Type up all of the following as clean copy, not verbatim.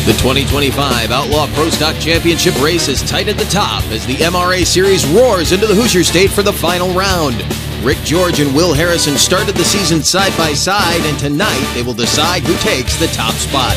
The 2025 Outlaw Pro Stock Championship race is tight at the top as the MRA Series roars into the Hoosier State for the final round. Rick George and Will Harrison started the season side by side, and tonight they will decide who takes the top spot.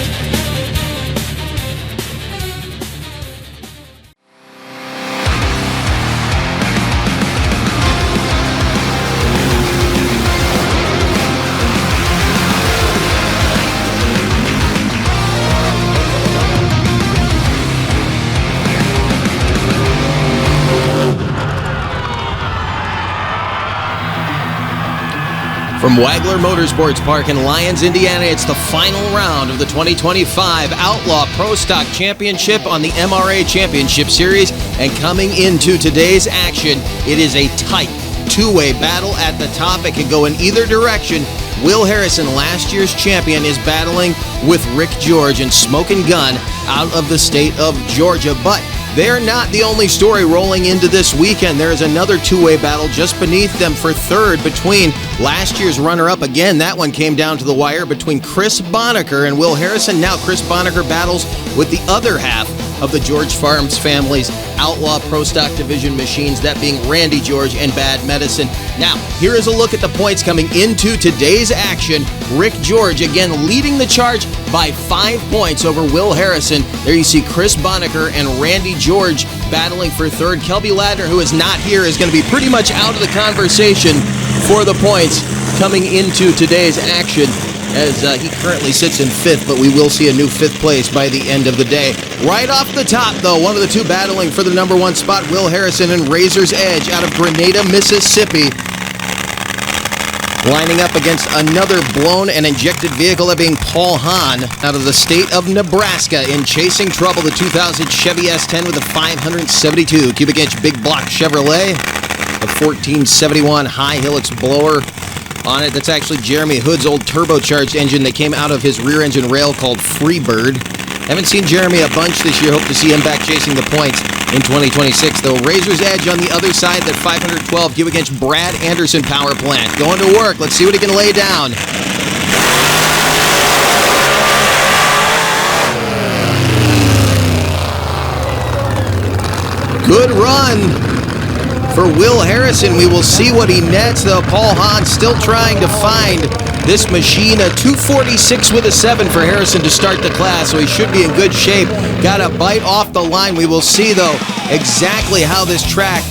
From Wagler Motorsports Park in Lyons, Indiana, it's the final round of the 2025 Outlaw Pro Stock Championship on the MRA Championship Series. And coming into today's action, it is a tight two-way battle at the top. It can go in either direction. Will Harrison, last year's champion, is battling with Rick George and Smokin' Gun out of the state of Georgia. But they're not the only story rolling into this weekend. There is another two-way battle just beneath them for third between last year's runner-up. Again, that one came down to the wire between Chris Bonacker and Will Harrison. Now Chris Bonacker battles with the other half of the George Farms family's Outlaw Pro Stock Division machines, that being Randy George and Bad Medicine. Now, here is a look at the points coming into today's action. Rick George, again, leading the charge by 5 points over Will Harrison. There you see Chris Bonacker and Randy George battling for third. Kelby Ladner, who is not here, is going to be pretty much out of the conversation for the points coming into today's action, as he currently sits in fifth, but we will see a new fifth place by the end of the day. Right off the top, though, one of the two battling for the number one spot, Will Harrison and Razor's Edge out of Grenada, Mississippi, lining up against another blown and injected vehicle, that being Paul Hahn out of the state of Nebraska in Chasing Trouble, the 2000 Chevy S10 with a 572 cubic inch big block Chevrolet, a 1471 high helix blower on it. That's actually Jeremy Hood's old turbocharged engine that came out of his rear engine rail called Freebird. Haven't seen Jeremy a bunch this year. Hope to see him back chasing the points in 2026, though. Razor's Edge on the other side, that 512 cubic inch Brad Anderson power plant. Going to work. Let's see what he can lay down. Good run for Will Harrison. We will see what he nets, though. Paul Hahn still trying to find this machine. A 246 with a 7 for Harrison to start the class, so he should be in good shape. Got a bite off the line. We will see, though, exactly how this track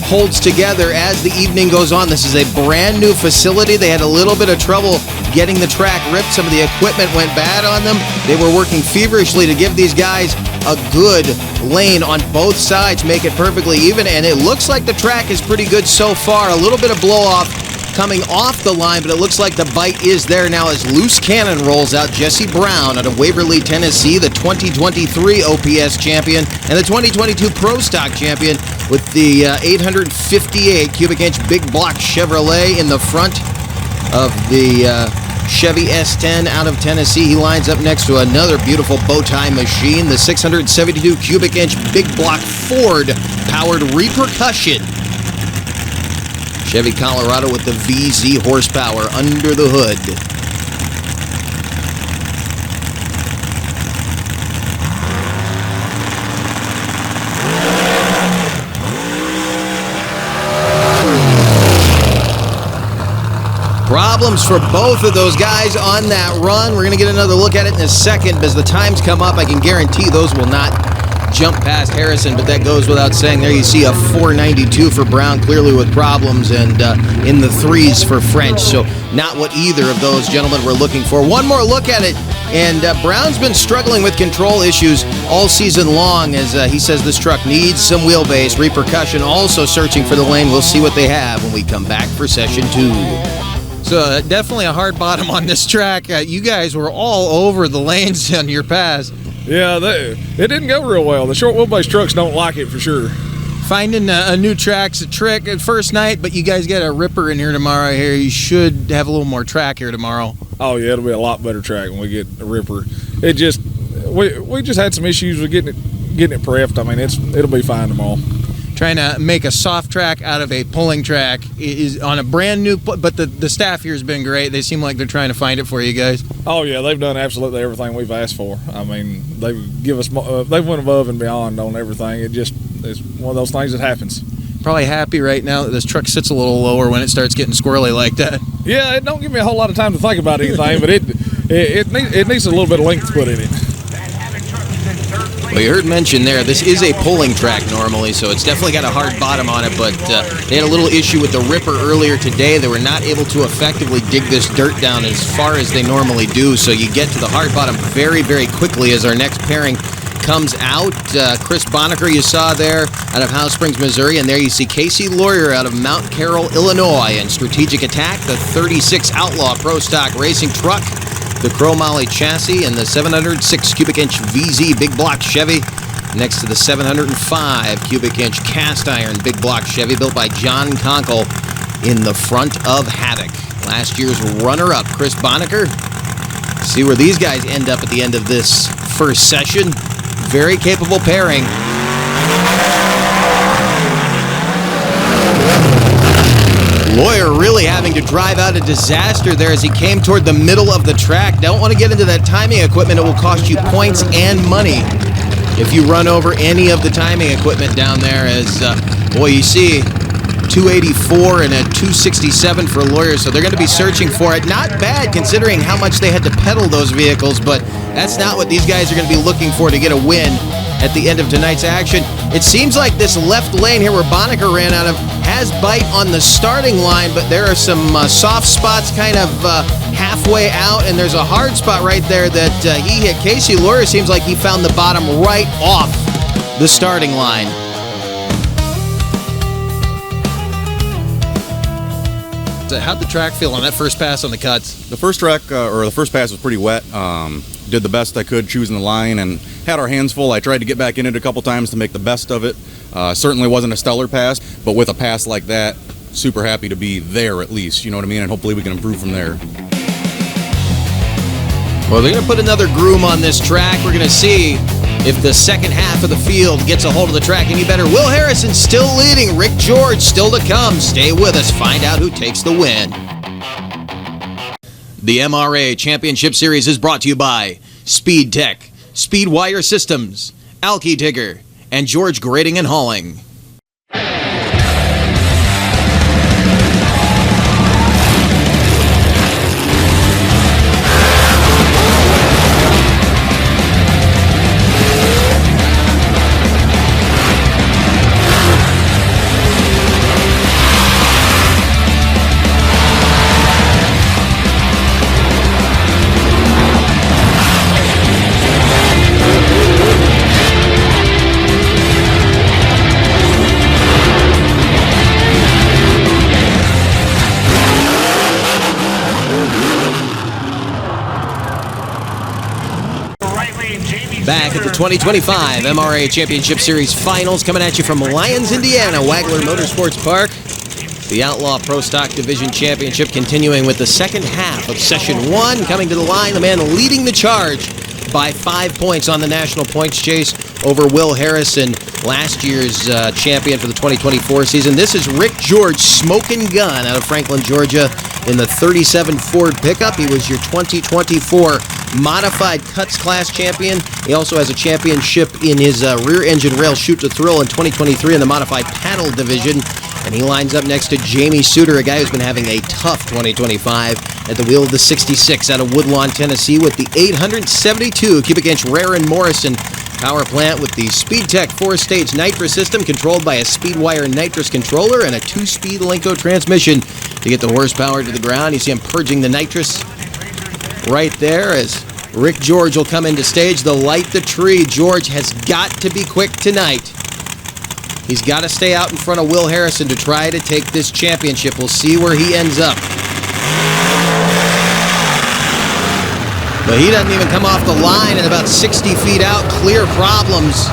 holds together as the evening goes on. This is a brand new facility. They had a little bit of trouble getting the track ripped. Some of the equipment went bad on them. They were working feverishly to give these guys a good lane on both sides, make it perfectly even, and it looks like the track is pretty good so far. A little bit of blow off coming off the line, but it looks like the bite is there now as Loose Cannon rolls out. Jesse Brown out of Waverly, Tennessee, the 2023 OPS champion and the 2022 Pro Stock champion, with the 858 cubic inch big block Chevrolet in the front of the Chevy S10 out of Tennessee. He lines up next to another beautiful bow tie machine, the 672 cubic inch big block Ford powered Repercussion Chevy Colorado with the VZ horsepower under the hood. Problems for both of those guys on that run. We're going to get another look at it in a second, but as the times come up, I can guarantee those will not jump past Harrison, but that goes without saying. There you see a 492 for Brown, clearly with problems, and in the threes for French, so not what either of those gentlemen were looking for. One more look at it, and Brown's been struggling with control issues all season long, as he says this truck needs some wheelbase. Repercussion also searching for the lane. We'll see what they have when we come back for session 2. So definitely a hard bottom on this track. You guys were all over the lanes on your pass. Yeah, it didn't go real well. The short wheelbase trucks don't like it for sure. Finding a new track's a trick at first night, but you guys got a ripper in here tomorrow. Here, you should have a little more track here tomorrow. Oh yeah, it'll be a lot better track when we get a ripper. It just we just had some issues with getting it prepped. I mean, it'll be fine tomorrow. trying to make a soft track out of a pulling track is on a brand new, but the staff here has been great. They seem like they're trying to find it for you guys. Oh yeah, they've done absolutely everything we've asked for. I mean, they've went above and beyond on everything. It's one of those things that happens. Probably happy right now that this truck sits a little lower when it starts getting squirrely like that. Yeah, it don't give me a whole lot of time to think about anything, but it needs a little bit of length put in it. Well, you heard mention there, this is a pulling track normally, so it's definitely got a hard bottom on it, but they had a little issue with the ripper earlier today. They were not able to effectively dig this dirt down as far as they normally do, so you get to the hard bottom very, very quickly as our next pairing comes out. Chris Bonneker you saw there out of Howe Springs, Missouri, and there you see Casey Lawyer out of Mount Carroll, Illinois, and Strategic Attack, the 36 Outlaw Pro Stock Racing truck, the chromoly chassis, and the 706 cubic inch VZ big block Chevy next to the 705 cubic inch cast iron big block Chevy built by John Conkle in the front of Havoc. Last year's runner-up, Chris Bonneker. See where these guys end up at the end of this first session. Very capable pairing. Lawyer really having to drive out a disaster there as he came toward the middle of the track. Don't want to get into that timing equipment. It will cost you points and money if you run over any of the timing equipment down there. As, boy, you see 284 and a 267 for Lawyer, so they're going to be searching for it. Not bad considering how much they had to pedal those vehicles, but that's not what these guys are going to be looking for to get a win at the end of tonight's action. It seems like this left lane here where Bonneker ran out of has bite on the starting line, but there are some soft spots kind of halfway out, and there's a hard spot right there that he hit. Casey Lawyer seems like he found the bottom right off the starting line. How'd the track feel on that first pass on the cuts? The first track, or the first pass was pretty wet. Did the best I could choosing the line and had our hands full. I tried to get back in it a couple times to make the best of it. Certainly wasn't a stellar pass, but with a pass like that, super happy to be there at least, you know what I mean? And hopefully we can improve from there. Well, they're going to put another groom on this track. We're going to see if the second half of the field gets a hold of the track any better. Will Harrison still leading. Rick George still to come. Stay with us. Find out who takes the win. The MRA Championship Series is brought to you by Speed Tech, Speedwire Systems, Alki Tigger, and George Grading and Hauling. Back at the 2025 MRA Championship Series Finals, coming at you from Lyons, Indiana, Wagler Motorsports Park. The Outlaw Pro Stock Division Championship continuing with the second half of Session 1. Coming to the line, the man leading the charge by 5 points on the national points chase over Will Harrison, last year's champion for the 2024 season. This is Rick George, smoking gun out of Franklin, Georgia, in the 37 Ford pickup. He was your 2024 Modified Cuts Class champion. He also has a championship in his rear engine rail shoot to thrill in 2023 in the Modified Paddle division. And he lines up next to Jamie Suter, a guy who's been having a tough 2025 at the wheel of the 66 out of Woodlawn, Tennessee, with the 872 cubic inch Rare & Morrison power plant with the SpeedTech 4-stage nitrous system controlled by a Speedwire nitrous controller and a 2-speed Lenco transmission to get the horsepower to the ground. You see him purging the nitrous right there as Rick George will come into stage. The light the tree. George has got to be quick tonight. He's got to stay out in front of Will Harrison to try to take this championship. We'll see where he ends up. But he doesn't even come off the line at about 60 feet out. Clear problems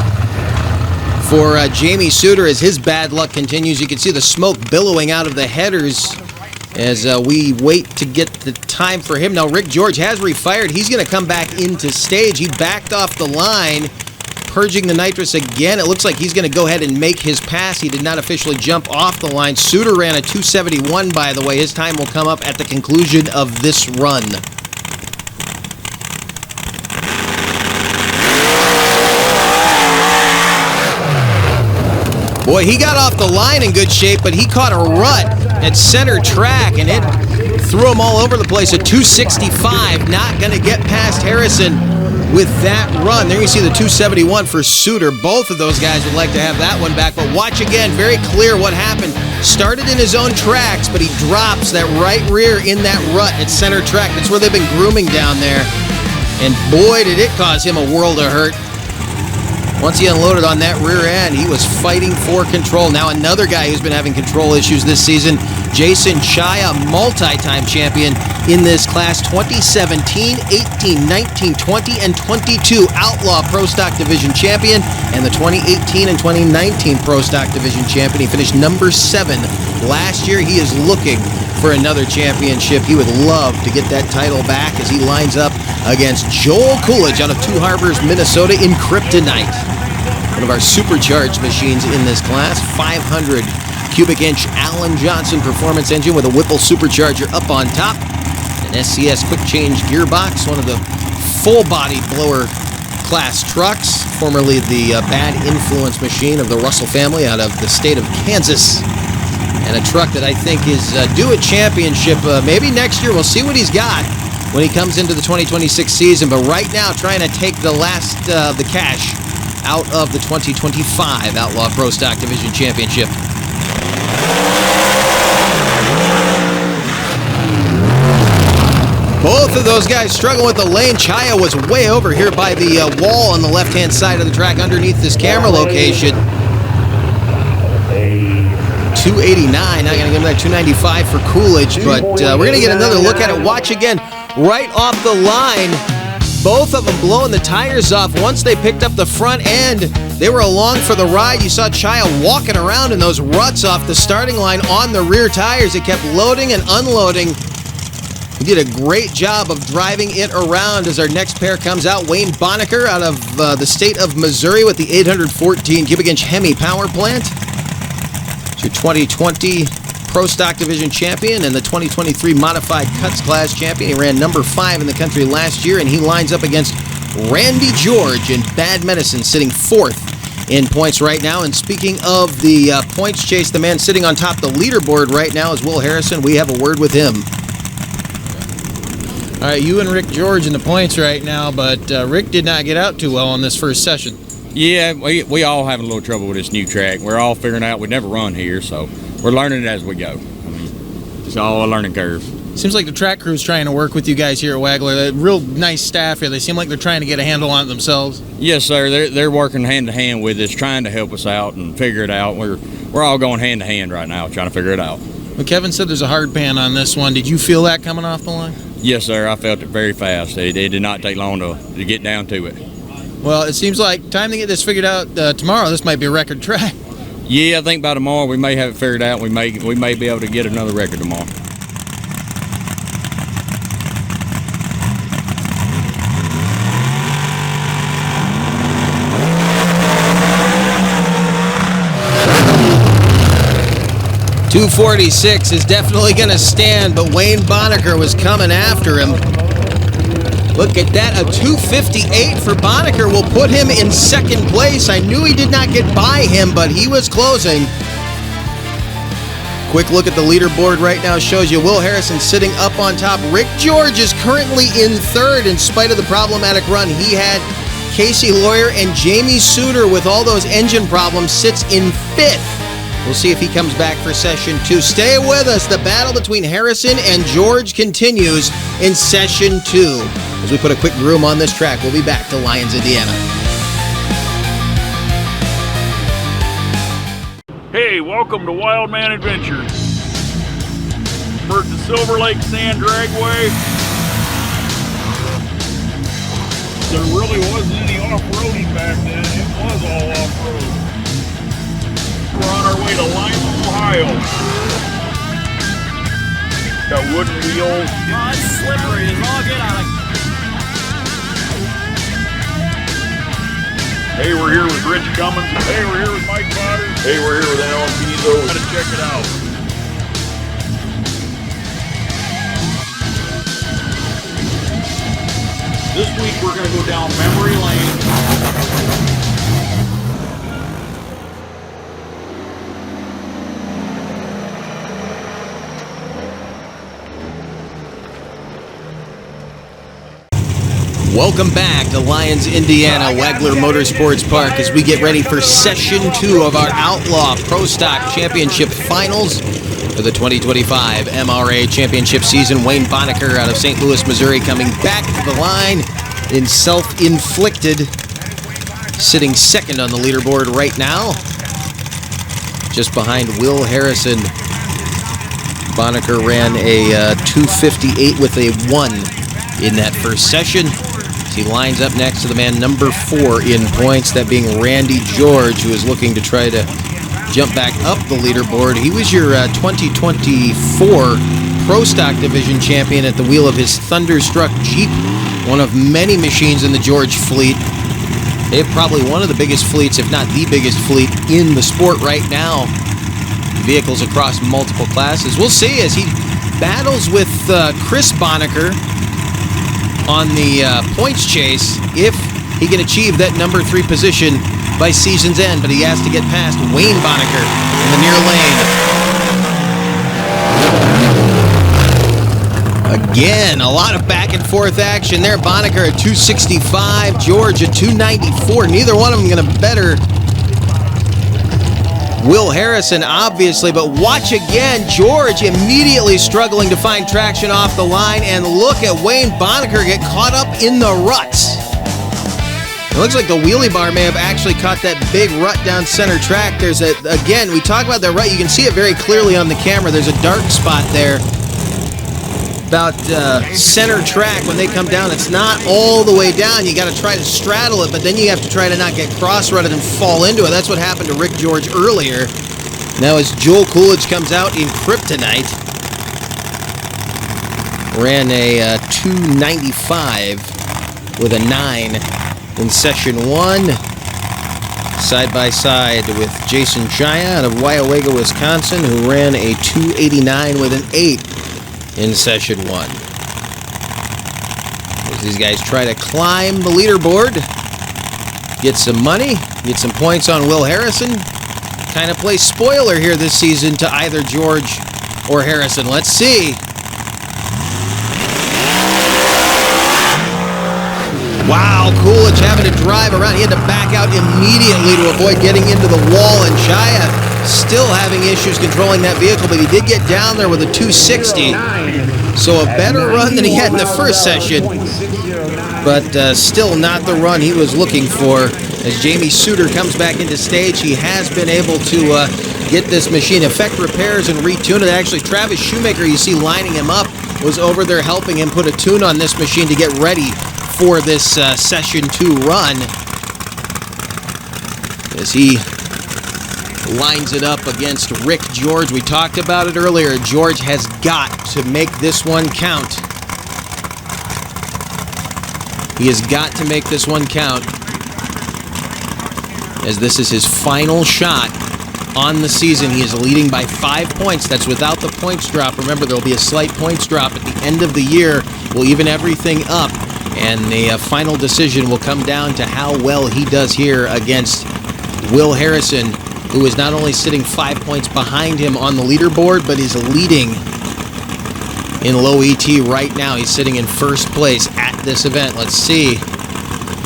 for Jamie Suter as his bad luck continues. You can see the smoke billowing out of the headers as we wait to get the time for him. Now, Rick George has refired. He's going to come back into stage. He backed off the line purging the nitrous again. It looks like he's going to go ahead and make his pass. He did not officially jump off the line. Suter ran a 2:71, by the way. His time will come up at the conclusion of this run. Boy, he got off the line in good shape, but he caught a rut at center track, and it threw him all over the place. A 2:65, not going to get past Harrison with that run. There you see the 2:71 for Suter. Both of those guys would like to have that one back, but watch again, very clear what happened. Started in his own tracks, but he drops that right rear in that rut at center track. That's where they've been grooming down there, and boy, did it cause him a world of hurt. Once he unloaded on that rear end, he was fighting for control. Now another guy who's been having control issues this season, Jason Chaya, multi-time champion in this class, 2017, 18, 19, 20, and 22 Outlaw Pro Stock Division champion, and the 2018 and 2019 Pro Stock Division champion. He finished number 7 last year. He is looking for another championship. He would love to get that title back as he lines up against Joel Coolidge out of Two Harbors, Minnesota in Kryptonite. One of our supercharged machines in this class, 500 cubic inch Allen Johnson performance engine with a Whipple supercharger up on top, an SCS quick change gearbox, one of the full body blower class trucks, formerly the Bad Influence machine of the Russell family out of the state of Kansas. And a truck that I think is due a championship maybe next year. We'll see what he's got when he comes into the 2026 season. But right now, trying to take the last the cash out of the 2025 Outlaw Pro Stock Division Championship. Both of those guys struggling with the lane. Chaya was way over here by the wall on the left-hand side of the track underneath this camera location. 289, not going to give him that 295 for Coolidge, but we're going to get another look at it. Watch again, right off the line, both of them blowing the tires off. Once they picked up the front end, they were along for the ride. You saw Chaya walking around in those ruts off the starting line on the rear tires. It kept loading and unloading. He did a great job of driving it around as our next pair comes out. Wayne Bonneker out of the state of Missouri with the 814 cubic inch Hemi power plant. It's your 2020 Pro Stock Division champion and the 2023 Modified Cuts Class champion. He ran number 5 in the country last year, and he lines up against Randy George in Bad Medicine, sitting 4th in points right now. And speaking of the points chase, the man sitting on top of the leaderboard right now is Will Harrison. We have a word with him. All right, you and Rick George in the points right now, but Rick did not get out too well on this first session. Yeah, we all having a little trouble with this new track. We're all figuring out we never run here, so we're learning it as we go. I mean, it's all a learning curve. Seems like the track crew's trying to work with you guys here at Wagler. They're real nice staff here. They seem like they're trying to get a handle on it themselves. Yes, sir. They're working hand to hand with us, trying to help us out and figure it out. We're all going hand to hand right now, trying to figure it out. Well, Kevin said there's a hard pan on this one. Did you feel that coming off the line? Yes, sir. I felt it very fast. It did not take long to get down to it. Well, it seems like time to get this figured out tomorrow. This might be a record track. Yeah, I think by tomorrow we may have it figured out. We may be able to get another record tomorrow. .246 is definitely going to stand, but Wayne Bonneker was coming after him. Look at that, a 258 for Bonneker will put him in second place. I knew he did not get by him, but he was closing. Quick look at the leaderboard right now shows you Will Harrison sitting up on top. Rick George is currently in third in spite of the problematic run he had. Casey Lawyer and Jamie Suter with all those engine problems sits in fifth. We'll see if he comes back for session 2. Stay with us. The battle between Harrison and George continues in session 2. As we put a quick groom on this track, we'll be back to Lyons, Indiana. Hey, welcome to Wild Man Adventures. We're at the Silver Lake Sand Dragway. There really wasn't any off-roading back then. It was all off-road. We're on our way to Lima, Ohio. Got wooden wheels. Oh, it's slippery as all get out. Hey, we're here with Rich Cummins. Hey, we're here with Mike Potter. Hey, we're here with Alan Pizzo. Gotta check it out. This week we're gonna go down memory lane. Welcome back to Lyons, Indiana, Wagler Motorsports Park as we get ready for Session 2 of our Outlaw Pro Stock Championship Finals for the 2025 MRA Championship season. Wayne Bonneker out of St. Louis, Missouri, coming back to the line in self-inflicted, sitting second on the leaderboard right now, just behind Will Harrison. Bonneker ran a 2:58 with a 1 in that first session. He lines up next to the man number 4 in points, that being Randy George, who is looking to try to jump back up the leaderboard. He was your 2024 Pro Stock Division champion at the wheel of his Thunderstruck Jeep, one of many machines in the George fleet. They have probably one of the biggest fleets, if not the biggest fleet, in the sport right now. Vehicles across multiple classes. We'll see as he battles with Chris Bonneker on the points chase if he can achieve that number 3 position by season's end, but he has to get past Wayne Bonneker in the near lane. Again, a lot of back and forth action there. Bonneker at 265, George at 294. Neither one of them going to better Will Harrison, obviously, but watch again, George immediately struggling to find traction off the line, and look at Wayne Bonneker get caught up in the ruts. It looks like the wheelie bar may have actually caught that big rut down center track. There's a, again, we talk about that rut, you can see it very clearly on the camera. There's a dark spot there about center track when they come down. It's not all the way down. You got to try to straddle it, but then you have to try to not get cross-rutted and fall into it. That's what happened to Rick George earlier. Now as Joel Coolidge comes out in Kryptonite, ran a 295 with a 9 in session 1. Side by side with Jason Chaya out of Waiawega, Wisconsin, who ran a 289 with an 8 in session 1. As these guys try to climb the leaderboard, get some money, get some points on Will Harrison, kind of play spoiler here this season to either George or Harrison. Let's see. Wow, Coolidge having to drive around. He had to back out immediately to avoid getting into the wall, and Chaya still having issues controlling that vehicle, but he did get down there with a 260. So a better run than he had in the first session, but still not the run he was looking for. As Jamie Suter comes back into stage, he has been able to get this machine, effect repairs and retune it. Actually, Travis Shoemaker, you see lining him up, was over there helping him put a tune on this machine to get ready for this session 2 run, as he lines it up against Rick George. We talked about it earlier. George has got to make this one count. He has got to make this one count, as this is his final shot on the season. He is leading by 5 points. That's without the points drop. Remember, there will be a slight points drop at the end of the year. We'll even everything up, and the final decision will come down to how well he does here against Will Harrison, who is not only sitting 5 points behind him on the leaderboard, but is leading in low ET right now. He's sitting in first place at this event. Let's see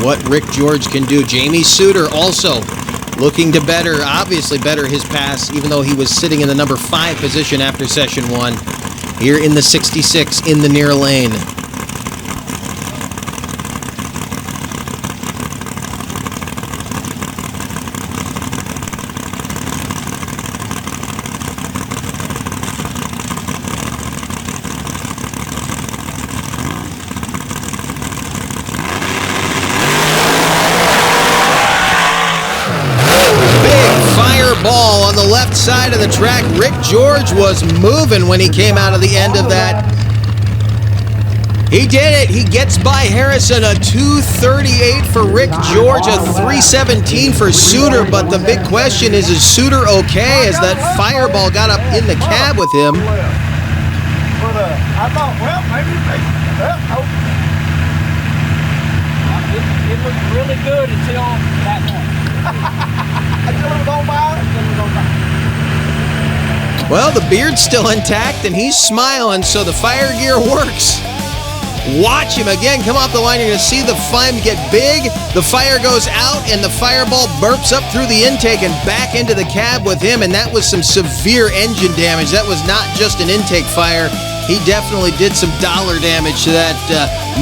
what Rick George can do. Jamie Suter also looking to better, obviously better his pass, even though he was sitting in the number 5 position after session 1. Here in the 66 in the near lane. Ball on the left side of the track. Rick George was moving when he came out of the end of that. He did it. He gets by Harrison, a 2:38 for Rick George, a 3:17 for Suter. But the big question is Suter okay as that fireball got up in the cab with him? I thought, well, maybe, nope. It looked really good until that point. Until it was on by. Well, the beard's still intact and he's smiling, so the fire gear works. Watch him again come off the line. You're going to see the flame get big. The fire goes out and the fireball burps up through the intake and back into the cab with him. And that was some severe engine damage. That was not just an intake fire. He definitely did some dollar damage to that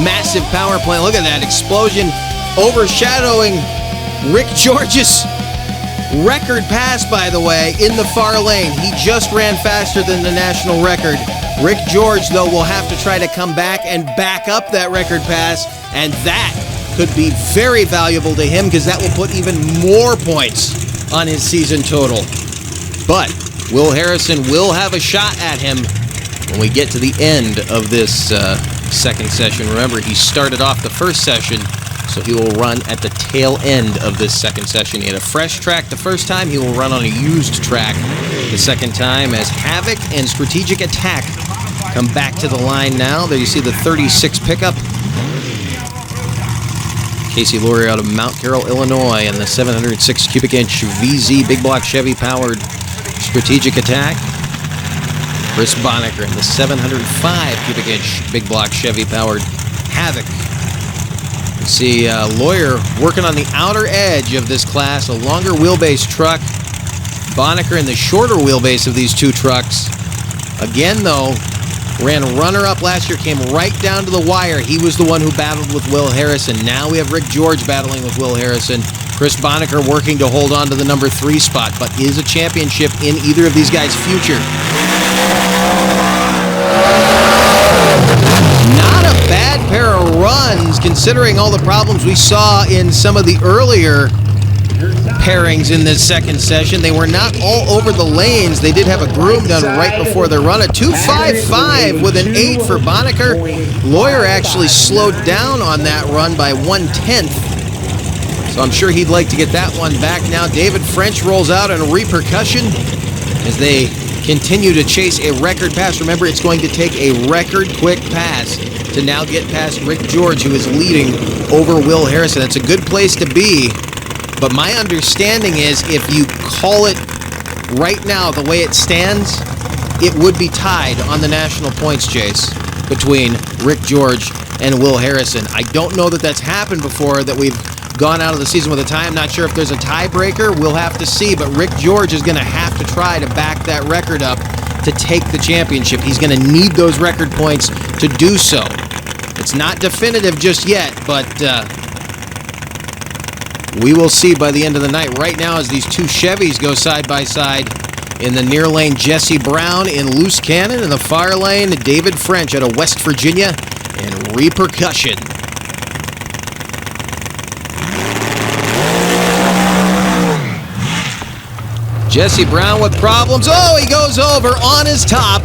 massive power plant. Look at that explosion overshadowing Rick George's record pass, by the way, in the far lane. He just ran faster than the national record. Rick George, though, will have to try to come back and back up that record pass, and that could be very valuable to him because that will put even more points on his season total. But Will Harrison will have a shot at him when we get to the end of this second session. Remember, he started off the first session, so he will run at the tail end of this second session. He had a fresh track the first time. He will run on a used track the second time as Havoc and Strategic Attack come back to the line now. There you see the 36 pickup. Casey Lurie out of Mount Carroll, Illinois, and the 706 cubic inch VZ big block Chevy powered Strategic Attack. Chris Bonnecker in the 705 cubic inch big block Chevy powered Havoc. You see Lawyer working on the outer edge of this class, a longer wheelbase truck. Bonnecker in the shorter wheelbase of these two trucks. Again, though, ran runner-up last year, came right down to the wire. He was the one who battled with Will Harrison. Now we have Rick George battling with Will Harrison. Chris Bonnecker working to hold on to the number 3 spot, but is a championship in either of these guys' future? Not a bad pair of runs, considering all the problems we saw in some of the earlier pairings in this second session. They were not all over the lanes. They did have a groom done right before their run. A 2.55 with an 8 for Bonnecker. Lawyer actually slowed down on that run by 1/10. So I'm sure he'd like to get that one back now. David French rolls out on repercussion as they continue to chase a record pass. Remember, it's going to take a record quick pass to now get past Rick George, who is leading over Will Harrison. That's a good place to be. But my understanding is if you call it right now the way it stands, it would be tied on the national points chase between Rick George and Will Harrison. I don't know that that's happened before, that we've gone out of the season with a tie. I'm not sure if there's a tiebreaker. We'll have to see. But Rick George is going to have to try to back that record up to take the championship. He's going to need those record points to do so. It's not definitive just yet, but we will see by the end of the night. Right now, as these two Chevys go side by side, in the near lane, Jesse Brown in Loose Cannon. In the far lane, David French out of West Virginia in Repercussion. Jesse Brown with problems. Oh, he goes over on his top.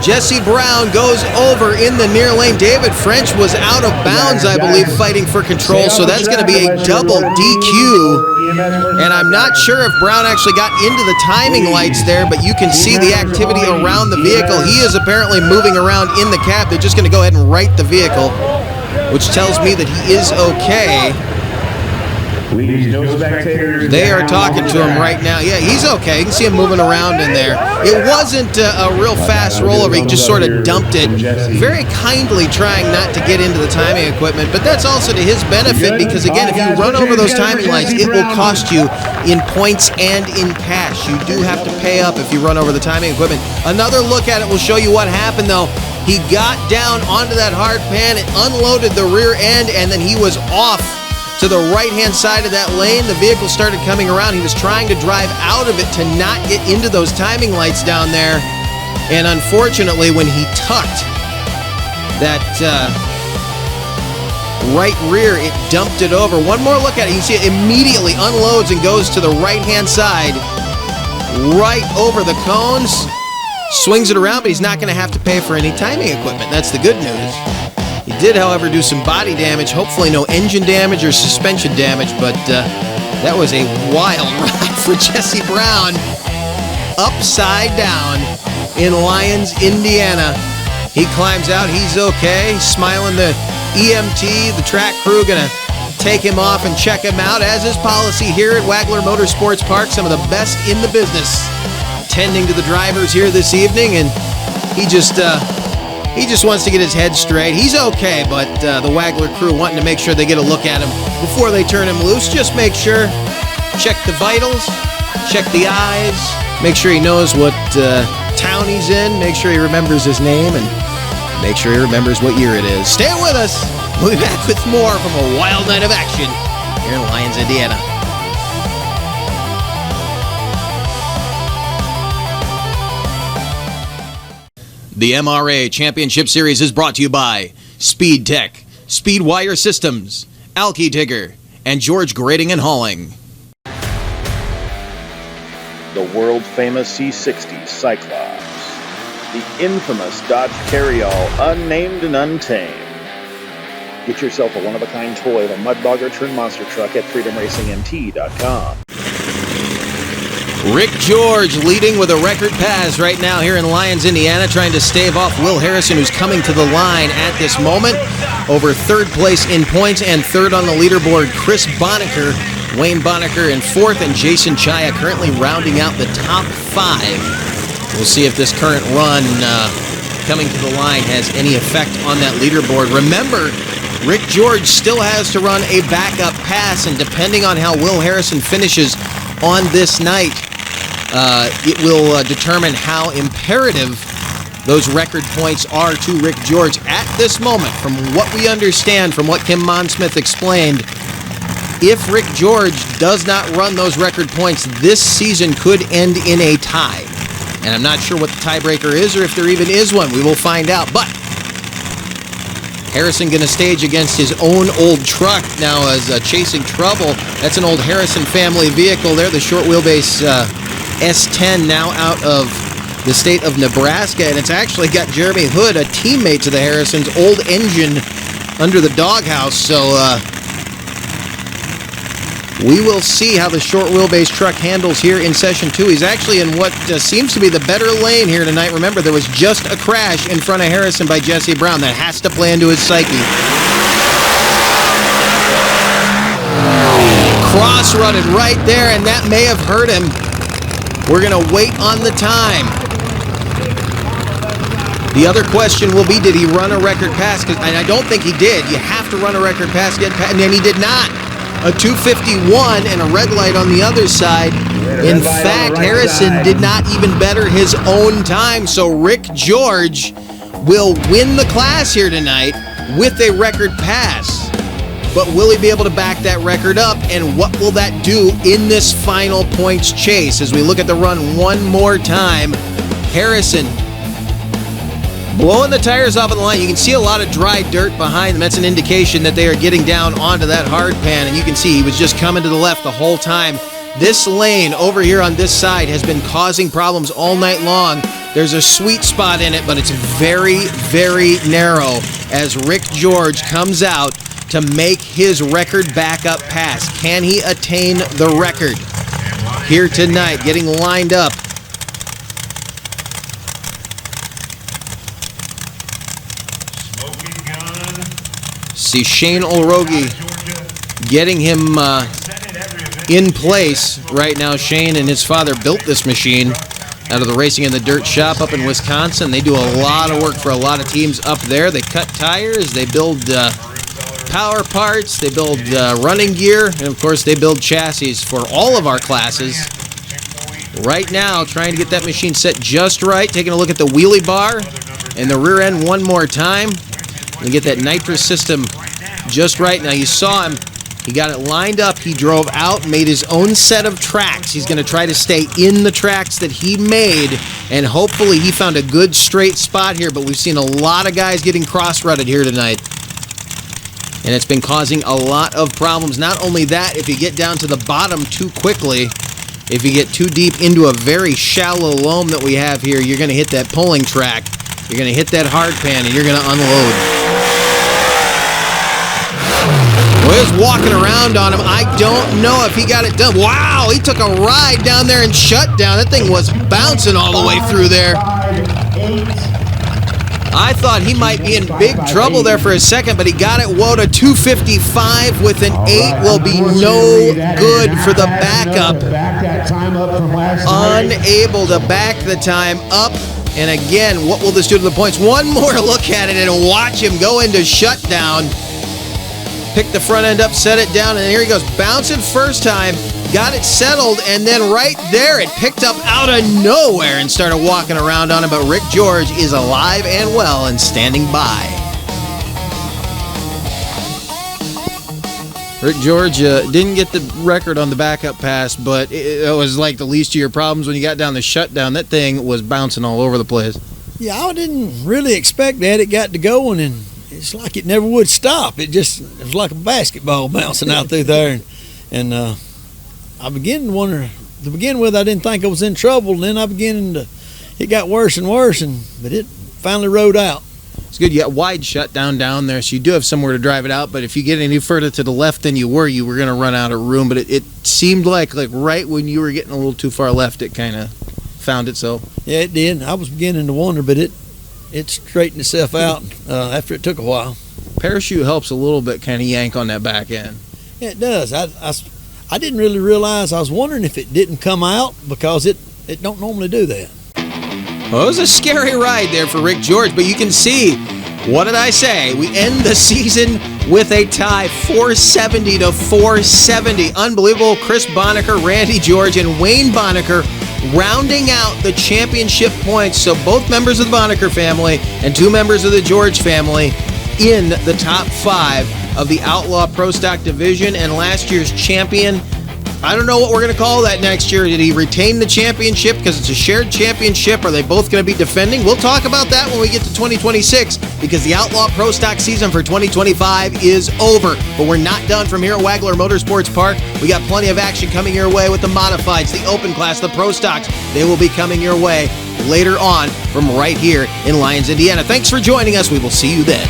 Jesse Brown goes over in the near lane. David French was out of bounds, I believe, fighting for control, so that's going to be a double DQ. And I'm not sure if Brown actually got into the timing lights there, but you can see the activity around the vehicle. He is apparently moving around in the cab. They're just going to go ahead and right the vehicle, which tells me that he is okay. They are talking to him right now. Yeah, he's okay. You can see him moving around in there. It wasn't a real fast rollover. He just sort of dumped it, very kindly trying not to get into the timing equipment. But that's also to his benefit because, again, if you run over those timing lights, it will cost you in points and in cash. You do have to pay up if you run over the timing equipment. Another look at it will show you what happened, though. He got down onto that hard pan, it unloaded the rear end, and then he was off to the right-hand side of that lane. The vehicle started coming around. He was trying to drive out of it to not get into those timing lights down there. And unfortunately, when he tucked that right rear, it dumped it over. One more look at it. You see it immediately unloads and goes to the right-hand side, right over the cones. Swings it around, but he's not going to have to pay for any timing equipment. That's the good news. He did, however, do some body damage. Hopefully no engine damage or suspension damage, but that was a wild ride for Jesse Brown. Upside down in Lyons, Indiana. He climbs out. He's okay. Smiling. The EMT, the track crew, going to take him off and check him out, as is policy here at Wagler Motorsports Park. Some of the best in the business tending to the drivers here this evening, and he just wants to get his head straight. He's okay, but the Wagler crew wanting to make sure they get a look at him before they turn him loose. Just make sure, check the vitals, check the eyes, make sure he knows what town he's in, make sure he remembers his name, and make sure he remembers what year it is. Stay with us. We'll be back with more from a wild night of action here in Lyons, Indiana. The MRA Championship Series is brought to you by Speed Tech, Speedwire Systems, Alki Digger, and George Grading and Hauling. The world-famous C60 Cyclops. The infamous Dodge Carryall, unnamed and untamed. Get yourself a one-of-a-kind toy of a Mudbogger turned monster truck at freedomracingmt.com. Rick George leading with a record pass right now here in Lyons, Indiana, trying to stave off Will Harrison, who's coming to the line at this moment. Over third place in points and third on the leaderboard, Chris Bonneker. Wayne Bonneker in fourth, and Jason Chaya currently rounding out the top five. We'll see if this current run coming to the line has any effect on that leaderboard. Remember, Rick George still has to run a backup pass, and depending on how Will Harrison finishes on this night, it will determine how imperative those record points are to Rick George. At this moment, from what we understand, from what Kim Monsmith explained, if Rick George does not run those record points, this season could end in a tie. And I'm not sure what the tiebreaker is, or if there even is one. We will find out. But Harrison going to stage against his own old truck now as Chasing Trouble. That's an old Harrison family vehicle there, the short wheelbase S10, now out of the state of Nebraska. And it's actually got Jeremy Hood, a teammate to the Harrisons, old engine under the doghouse. So we will see how the short wheelbase truck handles here in session 2. He's actually in what seems to be the better lane here tonight. Remember, there was just a crash in front of Harrison by Jesse Brown. That has to play into his psyche. Cross-rutted right there, and that may have hurt him. We're going to wait on the time. The other question will be, did he run a record pass? And I don't think he did. You have to run a record pass, and then he did not. A 251 and a red light on the other side. In fact, Harrison did not even better his own time, so Rick George will win the class here tonight with a record pass. But will he be able to back that record up, and what will that do in this final points chase? As we look at the run one more time, Harrison blowing the tires off of the line. You can see a lot of dry dirt behind them. That's an indication that they are getting down onto that hard pan, and you can see he was just coming to the left the whole time. This lane over here on this side has been causing problems all night long. There's a sweet spot in it, but it's very, very narrow as Rick George comes out to make his record backup pass. Can he attain the record here tonight? Getting lined up. See Shane Olrogi getting him in place right now. Shane and his father built this machine out of the Racing in the Dirt shop up in Wisconsin. They do a lot of work for a lot of teams up there. They cut tires, they build power parts, they build running gear, and of course they build chassis for all of our classes. Right now, trying to get that machine set just right, taking a look at the wheelie bar and the rear end one more time. And get that nitrous system just right. Now you saw him, he got it lined up, he drove out, made his own set of tracks. He's going to try to stay in the tracks that he made, and hopefully he found a good straight spot here, but we've seen a lot of guys getting cross-rutted here tonight. And it's been causing a lot of problems. Not only that, if you get down to the bottom too quickly, if you get too deep into a very shallow loam that we have here, you're going to hit that pulling track. You're going to hit that hard pan, and you're going to unload. Was walking around on him. I don't know if he got it done. Wow, he took a ride down there and shut down. That thing was bouncing all the way through there. I thought he might be in big trouble there for a second, but he got it. Woda 255 with an 8 will be no good for the backup. Unable to back the time up. And again, what will this do to the points? One more look at it and watch him go into shutdown. Pick the front end up, set it down, and here he goes. Bouncing first time, got it settled, and then right there it picked up out of nowhere and started walking around on him. But Rick George is alive and well and standing by. Rick George didn't get the record on the backup pass, but it was like the least of your problems when you got down the shutdown. That thing was bouncing all over the place. Yeah, I didn't really expect that. It got to going, and it's like it never would stop. It was like a basketball bouncing out through there. And I began to wonder, to begin with, I didn't think I was in trouble. And then it got worse and worse, but it finally rode out. It's good. You got wide shutdown down there, so you do have somewhere to drive it out. But if you get any further to the left than you were going to run out of room. But it seemed like right when you were getting a little too far left, it kind of found itself. Yeah, it did. I was beginning to wonder, but it straightened itself out after it took a while. Parachute helps a little bit, kind of yank on that back end. Yeah, it does. I didn't really realize. I was wondering if it didn't come out because it don't normally do that. Well, it was a scary ride there for Rick George, but you can see, what did I say? We end the season with a tie, 470 to 470. Unbelievable. Chris Bonneker, Randy George, and Wayne Bonneker rounding out the championship points. So both members of the Bonneker family and 2 members of the George family in the top 5 of the Outlaw Pro Stock Division. And last year's champion, I don't know what we're going to call that next year. Did he retain the championship because it's a shared championship? Are they both going to be defending? We'll talk about that when we get to 2026 because the Outlaw Pro Stock season for 2025 is over. But we're not done from here at Wagler Motorsports Park. We got plenty of action coming your way with the Modifieds, the Open Class, the Pro Stocks. They will be coming your way later on from right here in Lyons, Indiana. Thanks for joining us. We will see you then.